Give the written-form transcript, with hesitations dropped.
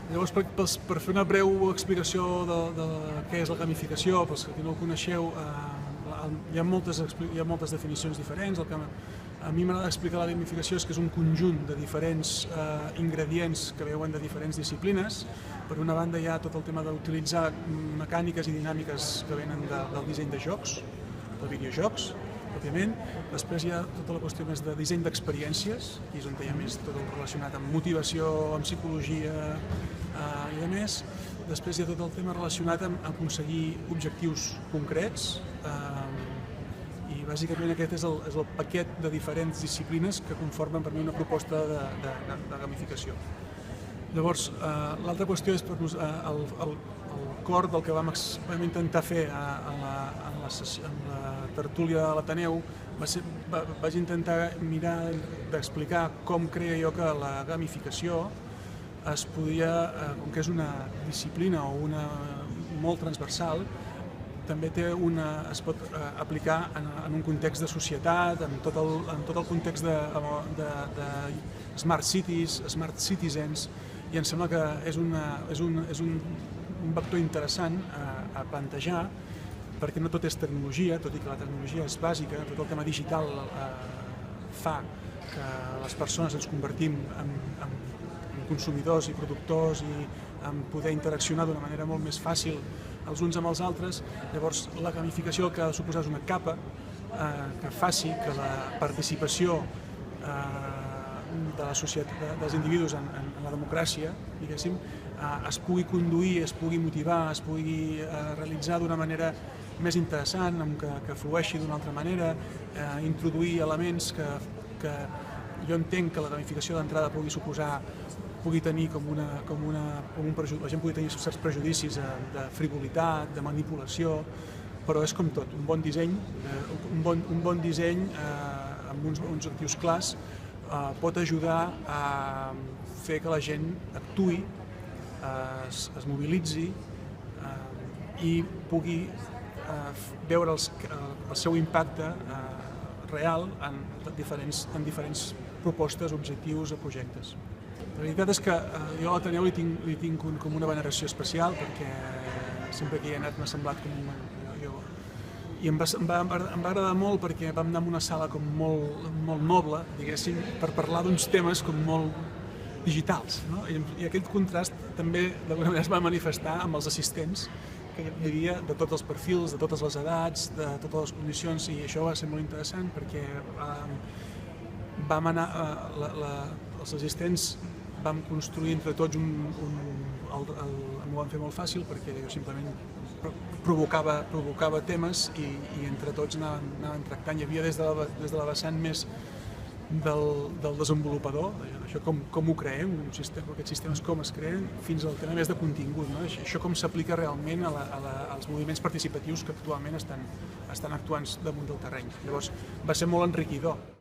Llavors, per fer una breu explicació de què és la gamificació, pels que no ho coneixeu, hi ha moltes definicions diferents. El que a mi m'agrada explicar la gamificació és que és un conjunt de diferents ingredients que veuen de diferents disciplines. Per una banda hi ha tot el tema d'utilitzar mecàniques i dinàmiques que venen del disseny de jocs, de videojocs, òbviament. Després hi ha tota la qüestió més de disseny d'experiències, i és on hi ha més tot el relacionat amb motivació, amb psicologia i a més. Després hi ha tot el tema relacionat amb aconseguir objectius concrets, i bàsicament aquest és el paquet de diferents disciplines que conformen per mi una proposta de gamificació. Llavors, l'altra qüestió és el cor del que vam intentar fer en la tertúlia de l'Ateneu. Vaig intentar mirar d'explicar com creia jo que la gamificació es podia, com que és una disciplina o una molt transversal, també es pot aplicar en un context de societat, en tot el context de smart cities, smart citizens, i em sembla que és un vector interessant a plantejar, perquè no tot és tecnologia, tot i que la tecnologia és bàsica, tot el tema digital fa que les persones ens convertim en consumidors i productors i en poder interaccionar d'una manera molt més fàcil els uns amb els altres. Llavors, la gamificació el que ha de suposar és una capa que faci que la participació de la societat, dels individus en la democràcia, diguéssim, es pugui conduir, es pugui motivar, es pugui realitzar d'una manera més interessant, que flueixi d'una altra manera, introduir elements que jo entenc que la gamificació d'entrada pugui tenir la gent pugui tenir certs prejudicis de frivolitat, de manipulació, però és com tot, un bon disseny amb uns objectius clars pot ajudar a fer que la gent actuï, es mobilitzi i pugui veure el seu impacte real en diferents propostes, objectius o projectes. La veritat és que jo a l'Ateneu li tinc com una veneració especial, perquè sempre que hi he anat m'ha semblat com i em va agradar molt perquè vam anar a una sala com molt noble, diguéssim, per parlar d'uns temes com molt digitals, no? I aquest contrast també d'alguna manera es va manifestar amb els assistents que hi havia de tots els perfils, de totes les edats, de totes les condicions, i això va ser molt interessant perquè els assistents vam construir entre tots m'ho van fer molt fàcil perquè jo simplement provocava temes i entre tots anàvem tractant. Hi havia des de la vessant més del desenvolupador, això com ho creem, aquests sistemes com es creen, fins al tema més de contingut, no? Això com s'aplica realment als moviments participatius que actualment estan actuant damunt del terreny. Llavors va ser molt enriquidor.